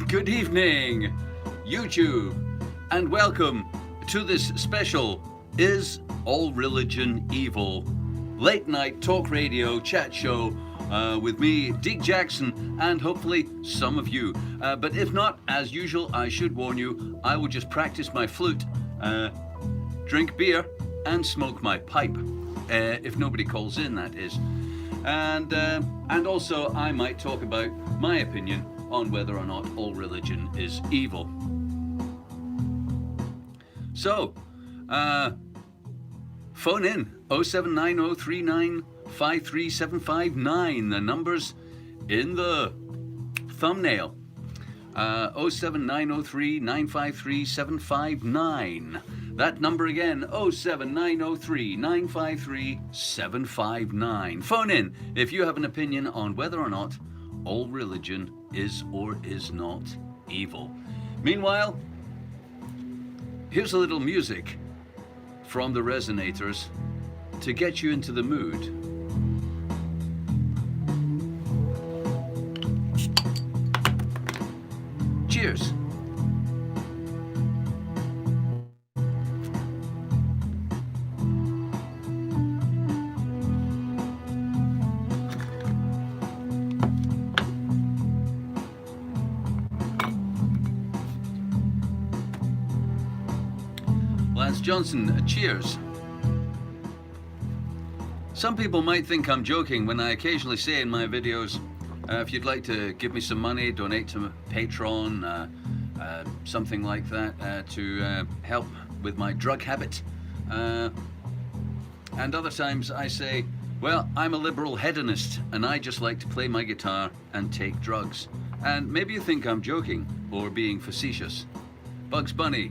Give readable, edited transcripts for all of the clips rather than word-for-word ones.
Good evening, YouTube, and welcome to this special Is All Religion Evil? Late night talk radio chat show with me, Deke Jackson, and hopefully some of you. But if not, as usual, I should warn you, I will just practice my flute, drink beer, and smoke my pipe. If nobody calls in, that is. And also I might talk about my opinion on whether or not all religion is evil. So, phone in 07903953759. The number's in the thumbnail. 07903953759. That number again, 07903953759. Phone in if you have an opinion on whether or not all religion is or is not evil. Meanwhile, here's a little music from the Resonators to get you into the mood. Cheers. Lance Johnson, cheers. Some people might think I'm joking when I occasionally say in my videos, if you'd like to give me some money, donate to Patreon, something like that, to help with my drug habit. And other times I say, well, I'm a liberal hedonist and I just like to play my guitar and take drugs. And maybe you think I'm joking or being facetious. Bugs Bunny,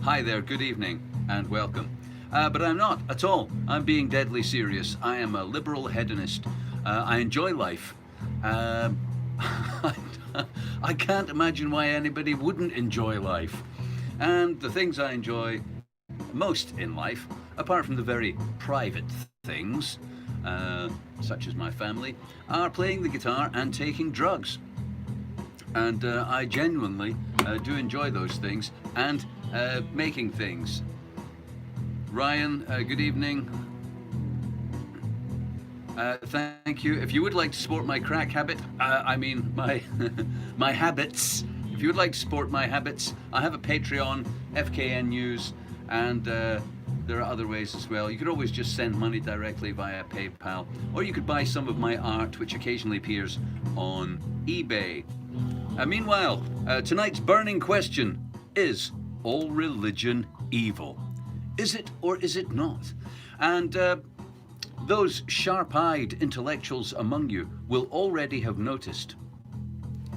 hi there, good evening and welcome. But I'm not at all. I'm being deadly serious. I am a liberal hedonist. I enjoy life. I can't imagine why anybody wouldn't enjoy life. And the things I enjoy most in life, apart from the very private things, such as my family, are playing the guitar and taking drugs. And I genuinely do enjoy those things and making things. Ryan, good evening. Thank you. If you would like to support my crack habit, I mean my my habits. If you would like to support my habits, I have a Patreon, FKN News, and there are other ways as well. You could always just send money directly via PayPal, or you could buy some of my art, which occasionally appears on eBay. Meanwhile, tonight's burning question: is all religion evil? Is it or is it not? And those sharp-eyed intellectuals among you will already have noticed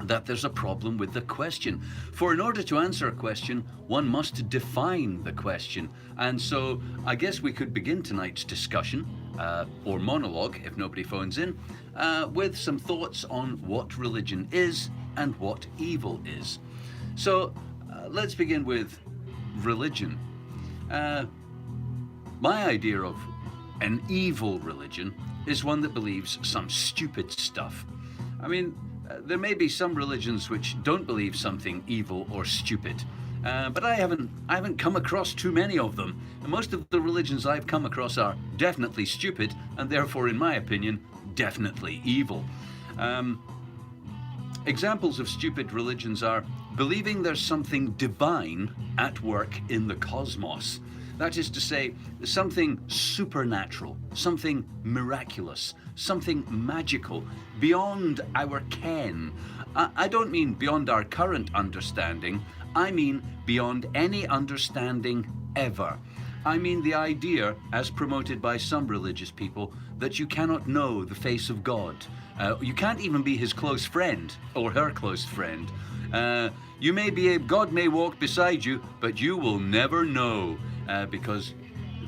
that there's a problem with the question. For in order to answer a question, one must define the question. And so I guess we could begin tonight's discussion, or monologue if nobody phones in, with some thoughts on what religion is and what evil is. So let's begin with religion. My idea of an evil religion is one that believes some stupid stuff. I mean, there may be some religions which don't believe something evil or stupid, but I haven't come across too many of them. And most of the religions I've come across are definitely stupid, and therefore, in my opinion, definitely evil. Examples of stupid religions are believing there's something divine at work in the cosmos. That is to say, something supernatural, something miraculous, something magical, beyond our ken. I don't mean beyond our current understanding, I mean beyond any understanding ever. I mean the idea, as promoted by some religious people, that you cannot know the face of God. You can't even be his close friend, or her close friend. God may walk beside you, but you will never know. Because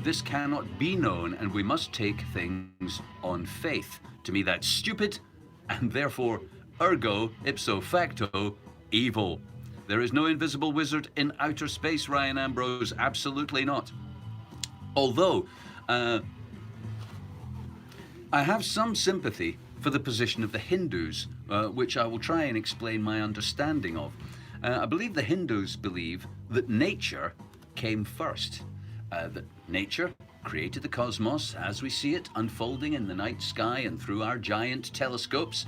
this cannot be known, and we must take things on faith. To me, that's stupid, and therefore, ergo, ipso facto, evil. There is no invisible wizard in outer space, Ryan Ambrose, absolutely not. Although, I have some sympathy for the position of the Hindus, which I will try and explain my understanding of. I believe the Hindus believe that nature came first, that nature created the cosmos as we see it unfolding in the night sky and through our giant telescopes,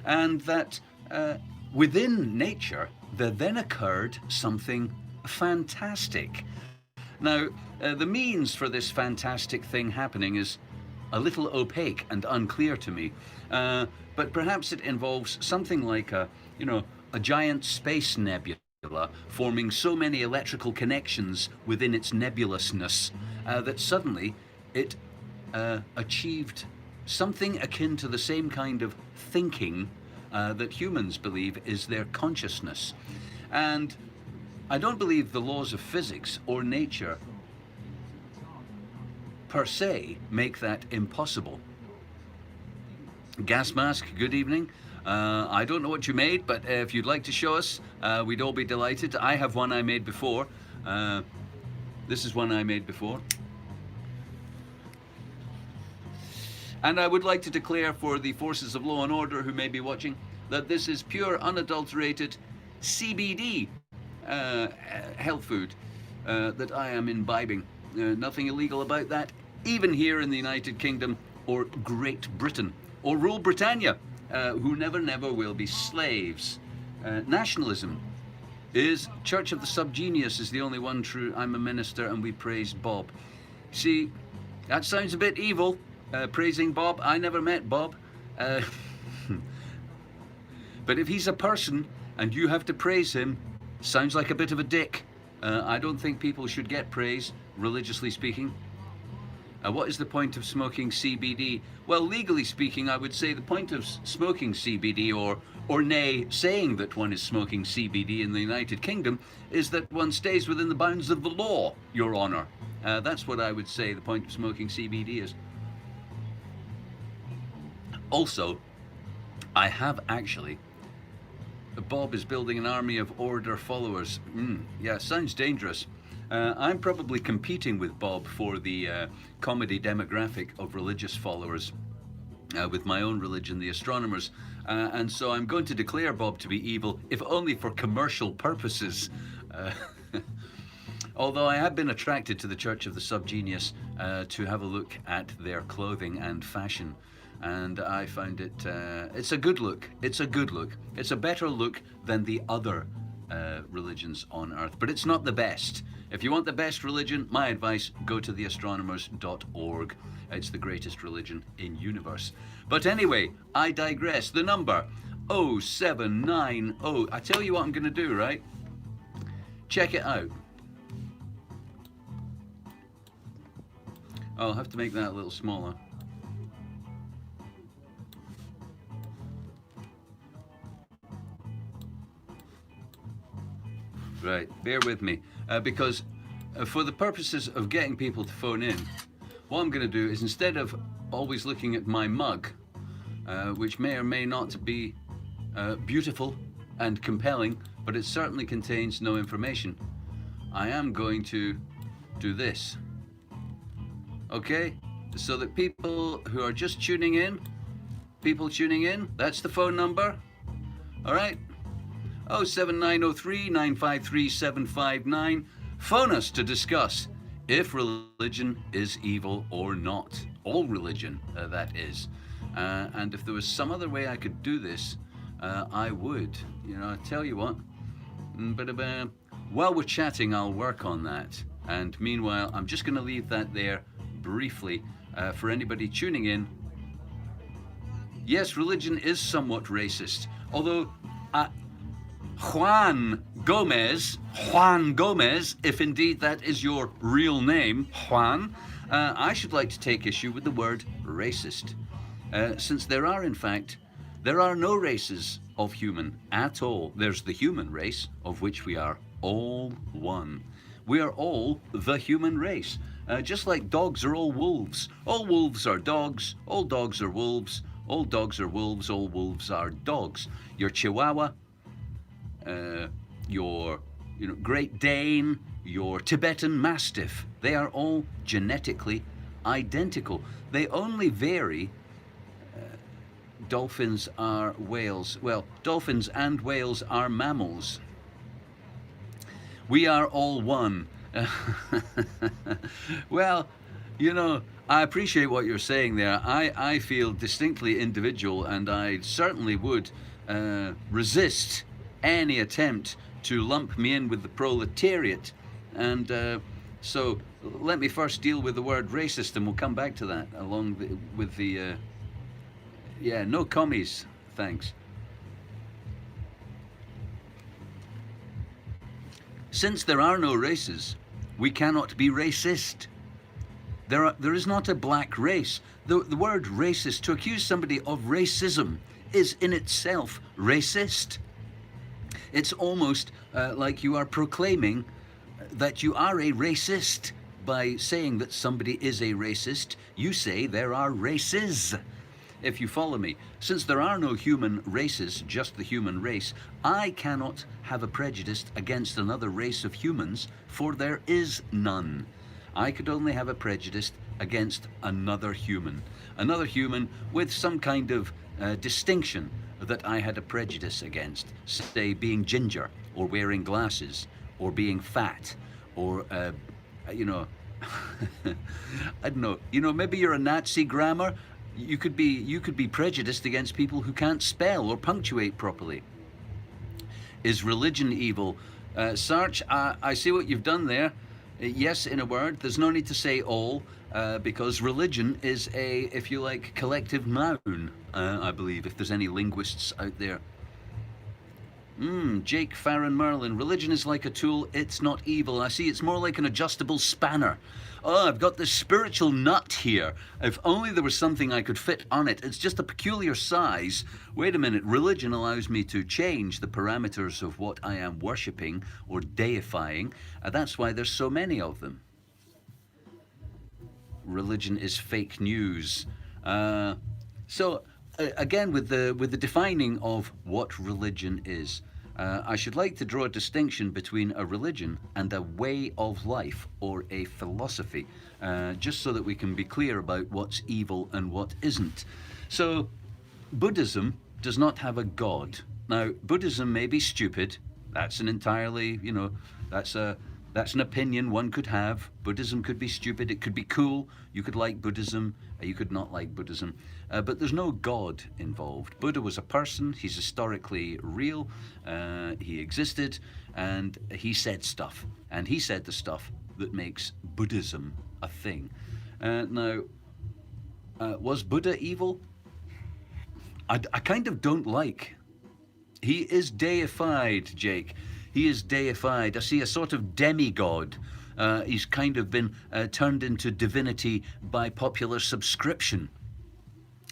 and that within nature there then occurred something fantastic. Now, the means for this fantastic thing happening is a little opaque and unclear to me, but perhaps it involves something like a giant space nebula forming so many electrical connections within its nebulousness that suddenly it achieved something akin to the same kind of thinking that humans believe is their consciousness. And I don't believe the laws of physics or nature per se make that impossible. Gas mask, good evening. I don't know what you made, but if you'd like to show us, we'd all be delighted. I have one I made before. This is one I made before. And I would like to declare for the forces of law and order who may be watching that this is pure, unadulterated CBD health food that I am imbibing. Nothing illegal about that, even here in the United Kingdom or Great Britain or Rule Britannia, who never will be slaves. Nationalism is Church of the Subgenius is the only one true. I'm a minister and we praise Bob. See, that sounds a bit evil, praising Bob. I never met Bob. But if he's a person and you have to praise him, sounds like a bit of a dick. I don't think people should get praise, religiously speaking. What is the point of smoking CBD? Well, legally speaking, I would say the point of smoking CBD, or nay, saying that one is smoking CBD in the United Kingdom, is that one stays within the bounds of the law, Your Honour. That's what I would say the point of smoking CBD is. Also, I have actually... Bob is building an army of order followers. Yeah, sounds dangerous. I'm probably competing with Bob for the comedy demographic of religious followers with my own religion, the astronomers. And so I'm going to declare Bob to be evil, if only for commercial purposes. Although I have been attracted to the Church of the Subgenius to have a look at their clothing and fashion. And I found it, it's a good look. It's a good look. It's a better look than the other religions on earth, but it's not the best. If you want the best religion, my advice, go to theastronomers.org. It's the greatest religion in universe. But anyway, I digress. The number 0790. I tell you what I'm going to do, right? Check it out. I'll have to make that a little smaller. Right, bear with me, because for the purposes of getting people to phone in, what I'm going to do is, instead of always looking at my mug, which may or may not be beautiful and compelling, but it certainly contains no information, I am going to do this. Okay, so that people who are just tuning in, that's the phone number. All right. 07903 953 759. Phone us to discuss if religion is evil or not. All religion, that is. And if there was some other way I could do this, I would. You know, I tell you what. But while we're chatting, I'll work on that. And meanwhile, I'm just going to leave that there briefly for anybody tuning in. Yes, religion is somewhat racist, although Juan Gomez, if indeed that is your real name, Juan, I should like to take issue with the word racist, since there are no races of human at all. There's the human race, of which we are all one. We are all the human race, just like dogs are all wolves. All wolves are dogs, all dogs are wolves, all dogs are wolves, all wolves are dogs. Your Chihuahua, your Great Dane, your Tibetan Mastiff, they are all genetically identical. They only vary. Dolphins are whales. Well, dolphins and whales are mammals. We are all one. Well, you know, I appreciate what you're saying there. I feel distinctly individual, and I certainly would resist any attempt to lump me in with the proletariat. And so let me first deal with the word racist, and we'll come back to that with the, yeah, no commies, thanks. Since there are no races, we cannot be racist. There is not a black race. The word racist, to accuse somebody of racism, is in itself racist. It's almost like you are proclaiming that you are a racist. By saying that somebody is a racist, you say there are races. If you follow me, since there are no human races, just the human race, I cannot have a prejudice against another race of humans, for there is none. I could only have a prejudice against another human with some kind of distinction that I had a prejudice against, say being ginger, or wearing glasses, or being fat, or you know, I don't know. You know, maybe you're a Nazi grammar. You could be prejudiced against people who can't spell or punctuate properly. Is religion evil? Sarge, I see what you've done there. Yes, in a word. There's no need to say all, because religion is a, if you like, collective noun, I believe, if there's any linguists out there. Jake Farron Merlin, religion is like a tool, it's not evil. I see, it's more like an adjustable spanner. Oh, I've got this spiritual nut here. If only there was something I could fit on it. It's just a peculiar size. Wait a minute, religion allows me to change the parameters of what I am worshipping or deifying. That's why there's so many of them. Religion is fake news. So again, with the defining of what religion is, I should like to draw a distinction between a religion and a way of life or a philosophy, just so that we can be clear about what's evil and what isn't. So Buddhism does not have a god. Now, Buddhism may be stupid. That's an entirely, you know, that's an opinion one could have. Buddhism could be stupid. It could be cool. You could like Buddhism. You could not like Buddhism. But there's no God involved. Buddha was a person. He's historically real. He existed, and he said stuff. And he said the stuff that makes Buddhism a thing. Now, was Buddha evil? I kind of don't like. He is deified, Jake. He is deified. I see a sort of demigod. He's kind of been turned into divinity by popular subscription.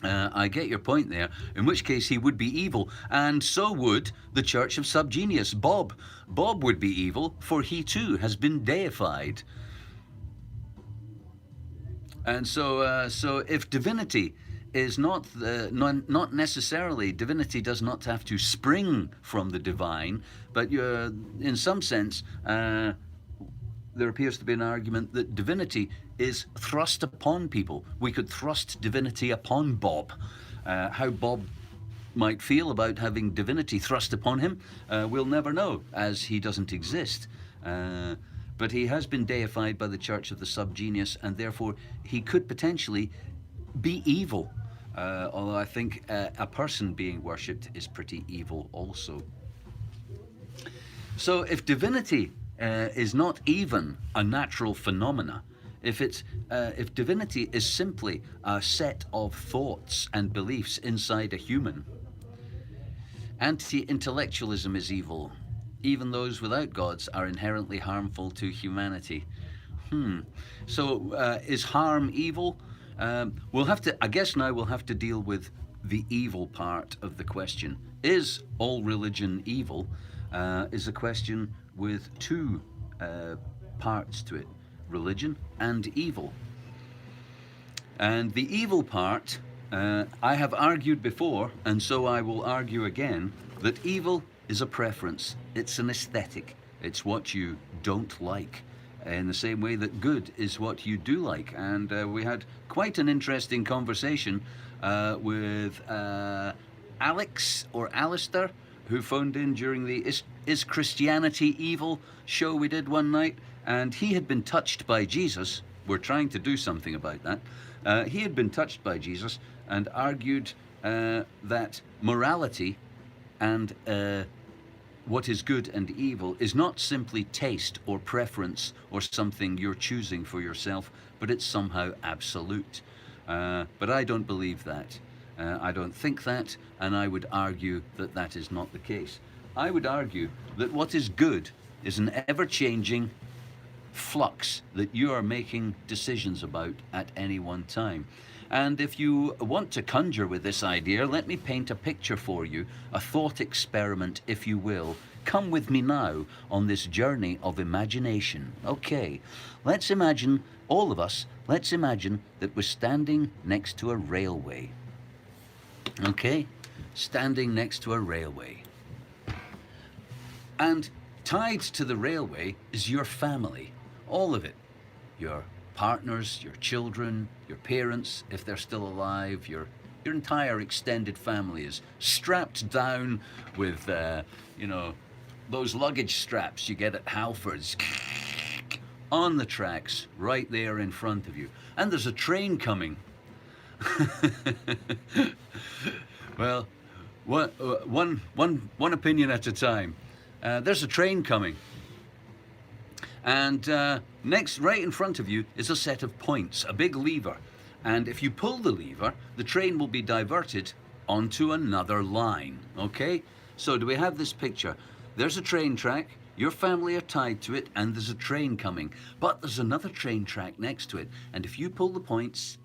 I get your point there, in which case he would be evil, and so would the Church of Subgenius, Bob. Bob would be evil, for he too has been deified. And so if divinity is not necessarily, divinity does not have to spring from the divine, but in some sense, there appears to be an argument that divinity is thrust upon people. We could thrust divinity upon Bob. How Bob might feel about having divinity thrust upon him, we'll never know, as he doesn't exist. But he has been deified by the Church of the Subgenius, and therefore he could potentially be evil. Although I think a person being worshipped is pretty evil also. So if divinity is not even a natural phenomena, if divinity is simply a set of thoughts and beliefs inside a human, anti-intellectualism is evil. Even those without gods are inherently harmful to humanity. So is harm evil? We'll have to, I guess now we'll have to deal with the evil part of the question. Is all religion evil? Is a question with two parts to it, religion and evil. And the evil part, I have argued before, and so I will argue again, that evil is a preference. It's an aesthetic. It's what you don't like, in the same way that good is what you do like. And we had quite an interesting conversation with Alex or Alistair, who phoned in during the Is Christianity Evil show we did one night, and he had been touched by Jesus. We're trying to do something about that. He had been touched by Jesus and argued that morality and what is good and evil is not simply taste or preference or something you're choosing for yourself, but it's somehow absolute. But I don't believe that. I don't think that, and I would argue that that is not the case. I would argue that what is good is an ever-changing flux that you are making decisions about at any one time. And if you want to conjure with this idea, let me paint a picture for you, a thought experiment, if you will. Come with me now on this journey of imagination. Okay, let's imagine, all of us, let's imagine that we're standing next to a railway. Okay, standing next to a railway. And tied to the railway is your family, all of it. Your partners, your children, your parents, if they're still alive, your entire extended family is strapped down with, those luggage straps you get at Halfords on the tracks right there in front of you. And there's a train coming. Well, one opinion at a time. There's a train coming. And next, right in front of you, is a set of points, a big lever. And if you pull the lever, the train will be diverted onto another line, okay? So do we have this picture? There's a train track, your family are tied to it, and there's a train coming. But there's another train track next to it. And if you pull the points,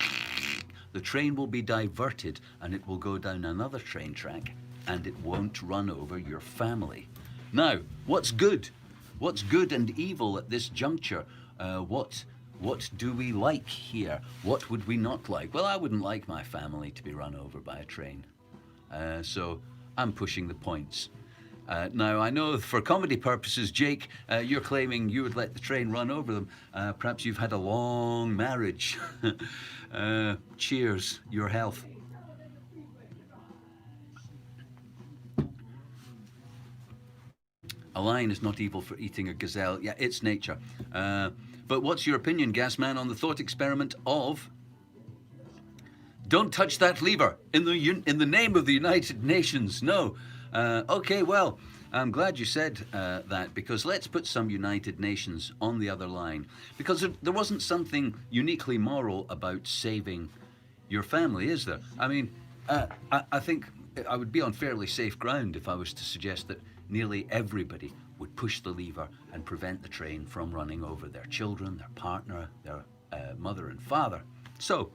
the train will be diverted and it will go down another train track and it won't run over your family. Now, what's good? What's good and evil at this juncture? What do we like here? What would we not like? Well, I wouldn't like my family to be run over by a train. So I'm pushing the points. Now, I know for comedy purposes, Jake, you're claiming you would let the train run over them. Perhaps you've had a long marriage. Cheers, your health. A lion is not evil for eating a gazelle. Yeah, it's nature. But what's your opinion, Gasman, on the thought experiment of don't touch that lever in the name of the United Nations? No. Okay, well, I'm glad you said that, because let's put some United Nations on the other line. Because there wasn't something uniquely moral about saving your family, is there? I mean, I think I would be on fairly safe ground if I was to suggest that nearly everybody would push the lever and prevent the train from running over their children, their partner, their mother and father. So,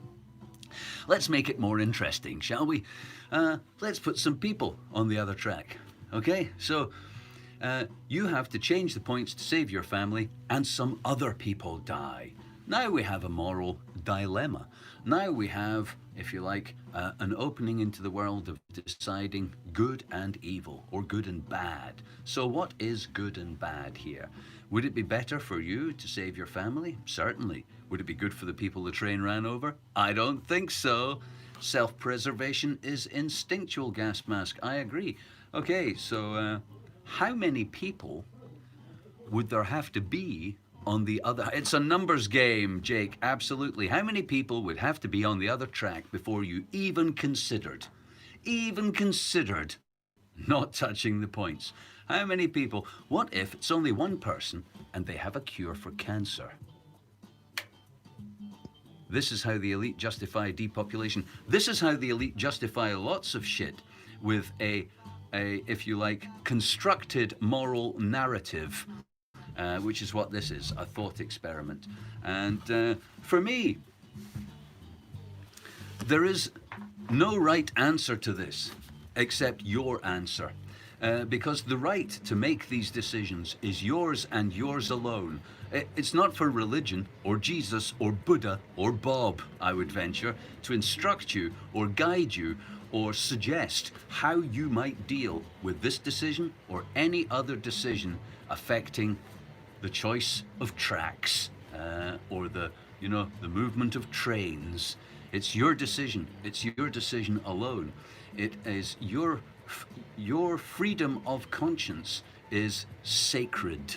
let's make it more interesting, shall we? Let's put some people on the other track, okay? So, you have to change the points to save your family, and some other people die. Now we have a moral dilemma. Now we have, if you like, an opening into the world of deciding good and evil, or good and bad. So what is good and bad here? Would it be better for you to save your family? Certainly. Would it be good for the people the train ran over? I don't think so. Self-preservation is instinctual, gas mask. I agree. Okay, so how many people would there have to be on the other? It's a numbers game, Jake, absolutely. How many people would have to be on the other track before you even considered not touching the points? How many people? What if it's only one person and they have a cure for cancer? This is how the elite justify depopulation. This is how the elite justify lots of shit with a if you like, constructed moral narrative. Which is what this is, a thought experiment. And for me, there is no right answer to this except your answer. Because the right to make these decisions is yours and yours alone. It's not for religion or Jesus or Buddha or Bob, I would venture, to instruct you or guide you or suggest how you might deal with this decision or any other decision affecting the choice of tracks or the movement of trains. It's your decision. It's your decision alone. It is your Your freedom of conscience is sacred,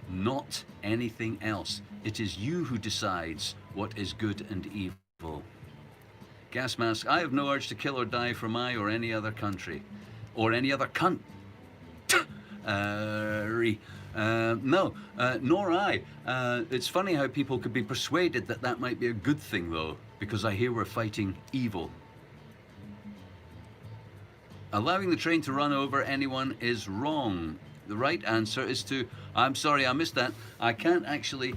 not anything else. It is you who decides what is good and evil. Gas mask, I have no urge to kill or die for my or any other country. Or any other cunt. No, nor I. It's funny how people could be persuaded that that might be a good thing, though, because I hear we're fighting evil. Allowing the train to run over anyone is wrong. The right answer is to... I'm sorry, I missed that. I can't actually,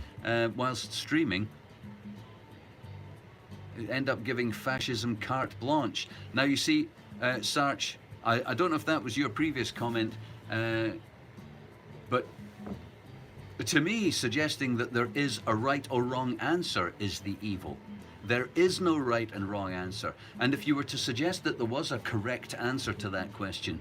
whilst streaming, end up giving fascism carte blanche. Now, you see, Sarch, I don't know if that was your previous comment, but to me, suggesting that there is a right or wrong answer is the evil. There is no right and wrong answer. And if you were to suggest that there was a correct answer to that question,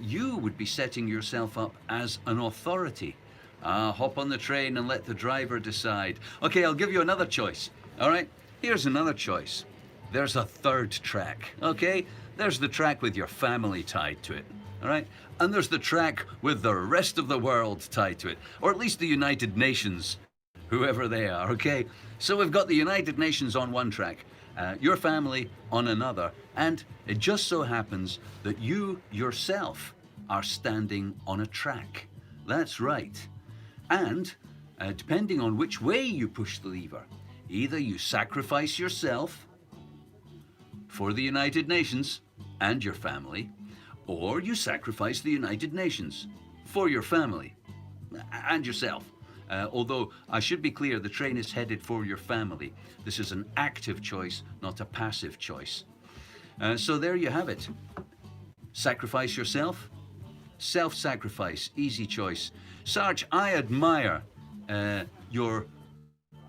you would be setting yourself up as an authority. Hop on the train and let the driver decide. Okay, I'll give you another choice. All right, here's another choice. There's a third track, okay? There's the track with your family tied to it, all right? And there's the track with the rest of the world tied to it, or at least the United Nations, whoever they are, okay? So we've got the United Nations on one track, your family on another, and it just so happens that you yourself are standing on a track. That's right. And depending on which way you push the lever, either you sacrifice yourself for the United Nations and your family, or you sacrifice the United Nations for your family and yourself. Although I should be clear, the train is headed for your family. This is an active choice, not a passive choice. So there you have it. Sacrifice yourself, self-sacrifice, easy choice. Sarge, I admire your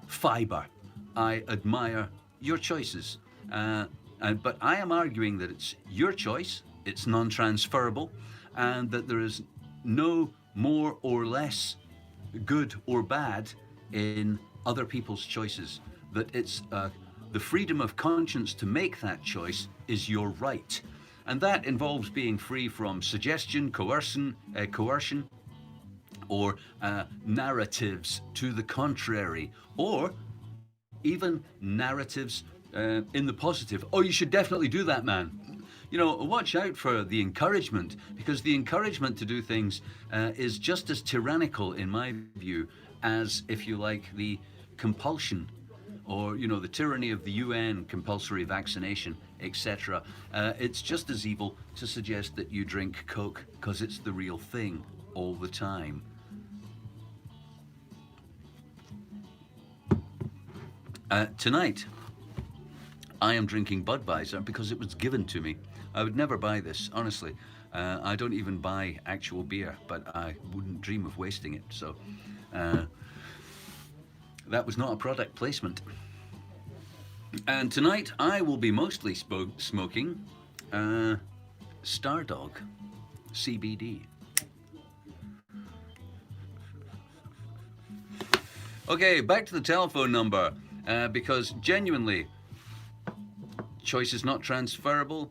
fiber. I admire your choices. But I am arguing that it's your choice, it's non-transferable, and that there is no more or less good or bad in other people's choices. That it's the freedom of conscience to make that choice is your right. And that involves being free from suggestion, coercion, or narratives to the contrary, or even narratives in the positive. Oh, you should definitely do that, man. You know, watch out for the encouragement, because the encouragement to do things is just as tyrannical, in my view, as, if you like, the compulsion, or, you know, the tyranny of the UN, compulsory vaccination, etc. It's just as evil to suggest that you drink Coke because it's the real thing all the time. Tonight, I am drinking Budweiser because it was given to me. I would never buy this, honestly. I don't even buy actual beer, but I wouldn't dream of wasting it. So that was not a product placement. And tonight I will be mostly smoking Stardog CBD. Okay, back to the telephone number, because genuinely, choice is not transferable,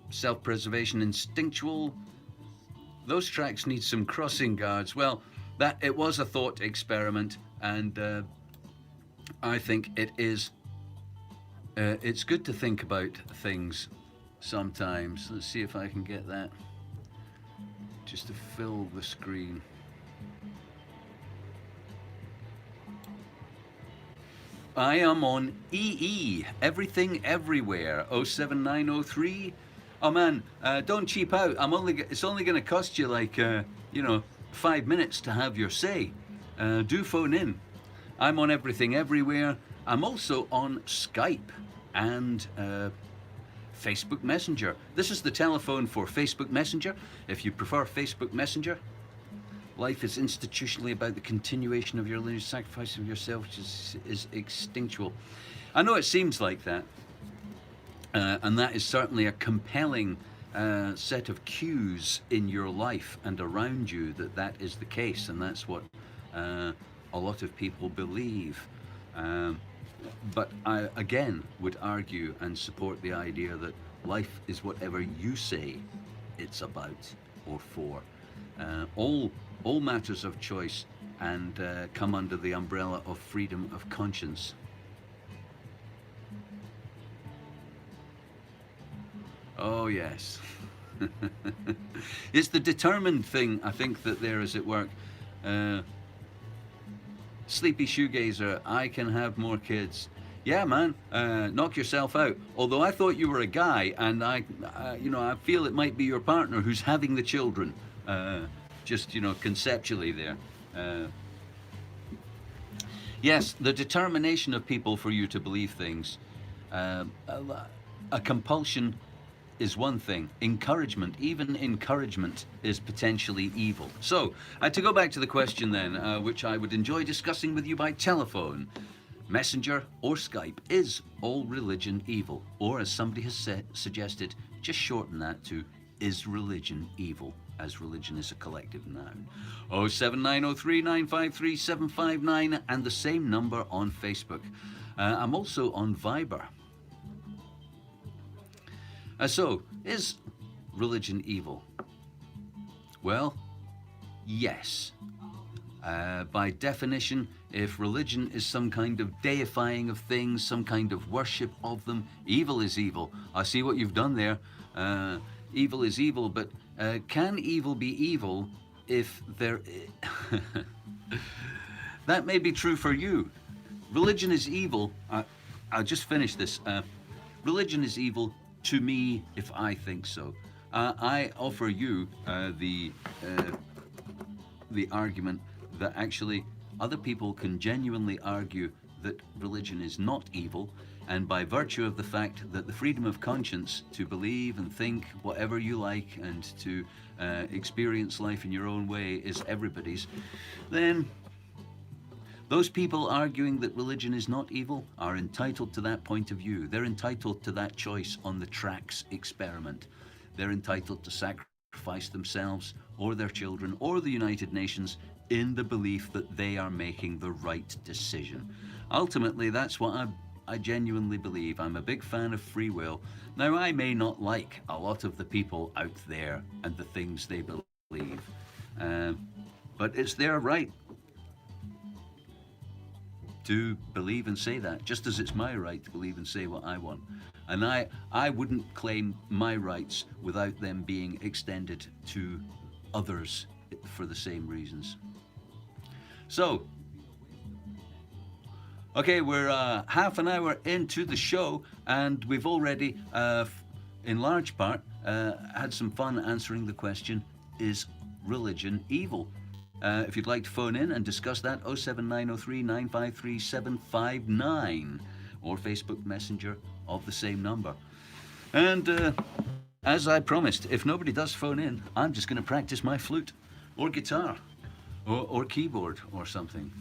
self-preservation instinctual. Those tracks need some crossing guards. Well, that it was a thought experiment, and I think it is. It's good to think about things sometimes. Let's see if I can get that just to fill the screen. I am on EE, Everything Everywhere, 07903. Oh man, don't cheap out. It's only going to cost you like, 5 minutes to have your say. Do phone in. I'm on Everything Everywhere. I'm also on Skype and Facebook Messenger. This is the telephone for Facebook Messenger. If you prefer Facebook Messenger, life is institutionally about the continuation of your lineage, sacrifice of yourself, which is instinctual. I know it seems like that, and that is certainly a compelling set of cues in your life and around you that is the case, and that's what a lot of people believe. But I again would argue and support the idea that life is whatever you say it's about or for. All matters of choice and come under the umbrella of freedom of conscience. Oh yes. It's the determined thing, I think, that there is at work. Uh, Sleepy shoegazer, I can have more kids. Yeah, man, knock yourself out. Although I thought you were a guy, and I feel it might be your partner who's having the children. Just, conceptually there. Yes, the determination of people for you to believe things. A compulsion is one thing. Encouragement, even encouragement, is potentially evil. So, to go back to the question then, which I would enjoy discussing with you by telephone, Messenger or Skype, is all religion evil? Or as somebody has suggested, just shorten that to, is religion evil? As religion is a collective noun. 07903953759 and the same number on Facebook. I'm also on Viber. So, is religion evil? Well, yes. By definition, if religion is some kind of deifying of things, some kind of worship of them, evil is evil. I see what you've done there. Evil is evil, but can evil be evil if there... That may be true for you. Religion is evil. I'll just finish this. Religion is evil to me if I think so. I offer you the argument that actually other people can genuinely argue that religion is not evil, and by virtue of the fact that the freedom of conscience to believe and think whatever you like and to experience life in your own way is everybody's, then those people arguing that religion is not evil are entitled to that point of view. They're entitled to that choice on the tracks experiment. They're entitled to sacrifice themselves or their children or the United Nations in the belief that they are making the right decision. Ultimately, that's what I genuinely believe. I'm a big fan of free will. Now, I may not like a lot of the people out there and the things they believe, but it's their right to believe and say that, just as it's my right to believe and say what I want. And I wouldn't claim my rights without them being extended to others for the same reasons. So, okay, we're half an hour into the show, and we've already, in large part, had some fun answering the question, is religion evil? If you'd like to phone in and discuss that, 07903953759 or Facebook Messenger of the same number. And as I promised, if nobody does phone in, I'm just going to practice my flute or guitar or keyboard or something.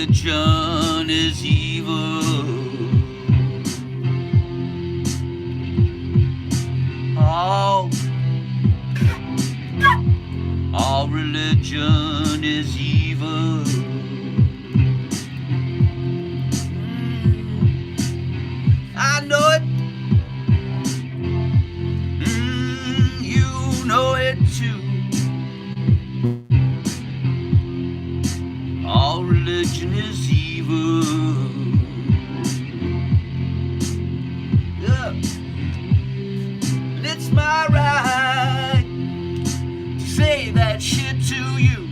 religion is evil. All religion is evil. I know it. You know it too. All religion is evil. Yeah. And it's my right to say that shit to you.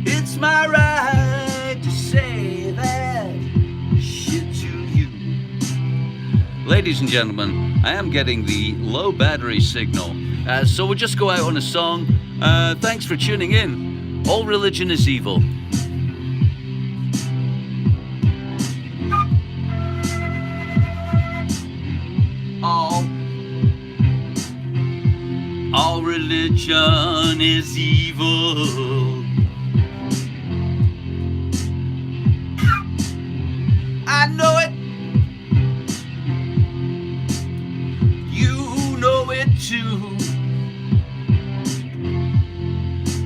It's my right to say that shit to you. Ladies and gentlemen, I am getting the low battery signal. So we'll just go out on a song. Thanks for tuning in. All religion is evil. All religion is evil. I know it. You know it too.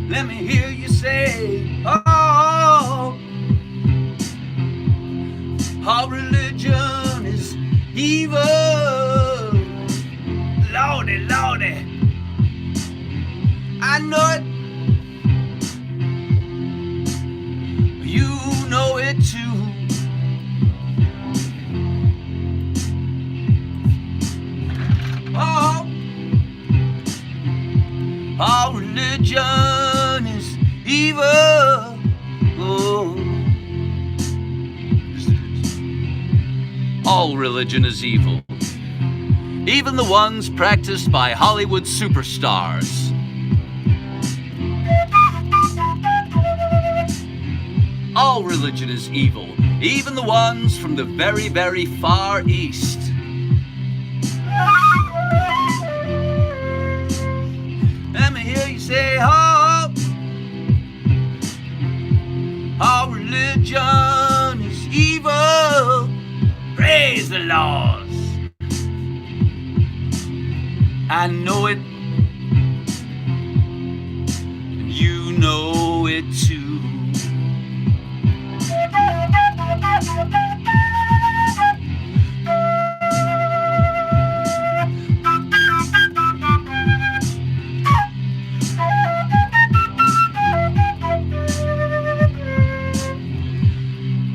Let me hear you say, oh, all religion is evil. Lordy, Lordy, I know it. You know it too. Oh, all religion is evil. Oh. All religion is evil. Even the ones practiced by Hollywood superstars. All religion is evil. Even the ones from the very, very far east. Let me hear you say, oh, all religion is evil. Praise the Lord. I know it. You know it too.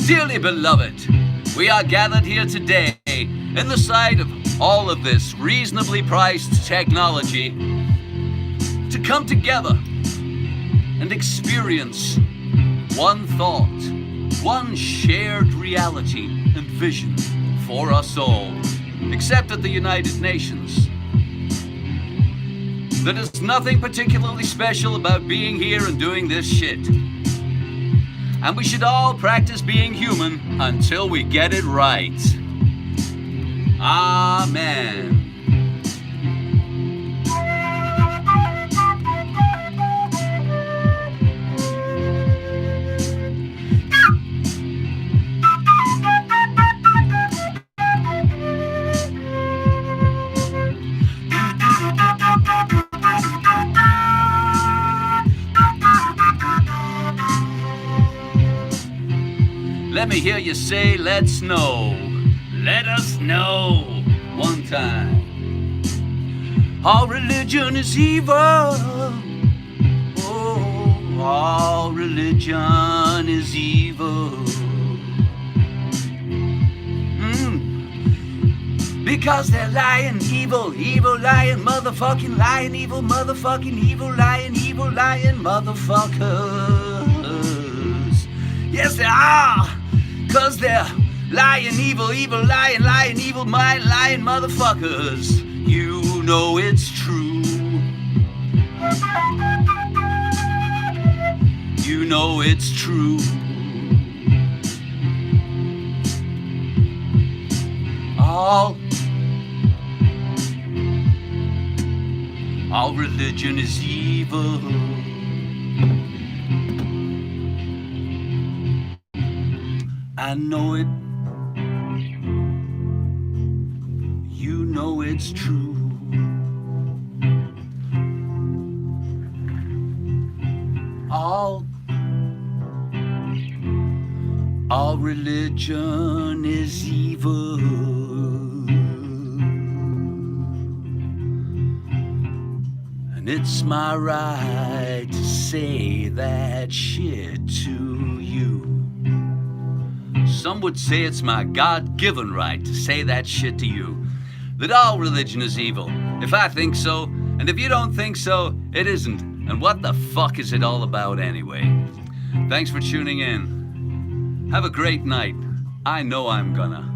Dearly beloved, we are gathered here today in the sight of all of this reasonably priced technology to come together and experience one thought, one shared reality and vision for us all, except at the United Nations. There is nothing particularly special about being here and doing this shit. And we should all practice being human until we get it right. Amen. Let me hear you say, let's know. Let us know one time. All religion is evil. Oh, all religion is evil. Because they're lying, evil, evil, lying, motherfucking lying, evil, motherfucking evil, lying, motherfuckers. Yes, they are. 'Cause they're lying, evil, evil, lying, evil, mind, lying motherfuckers. You know it's true. You know it's true. All religion is evil. I know it. You know it's true. All religion is evil. And it's my right to say that shit to you. Some would say it's my God-given right to say that shit to you. That all religion is evil. If I think so, and if you don't think so, it isn't. And what the fuck is it all about anyway? Thanks for tuning in. Have a great night. I know I'm gonna.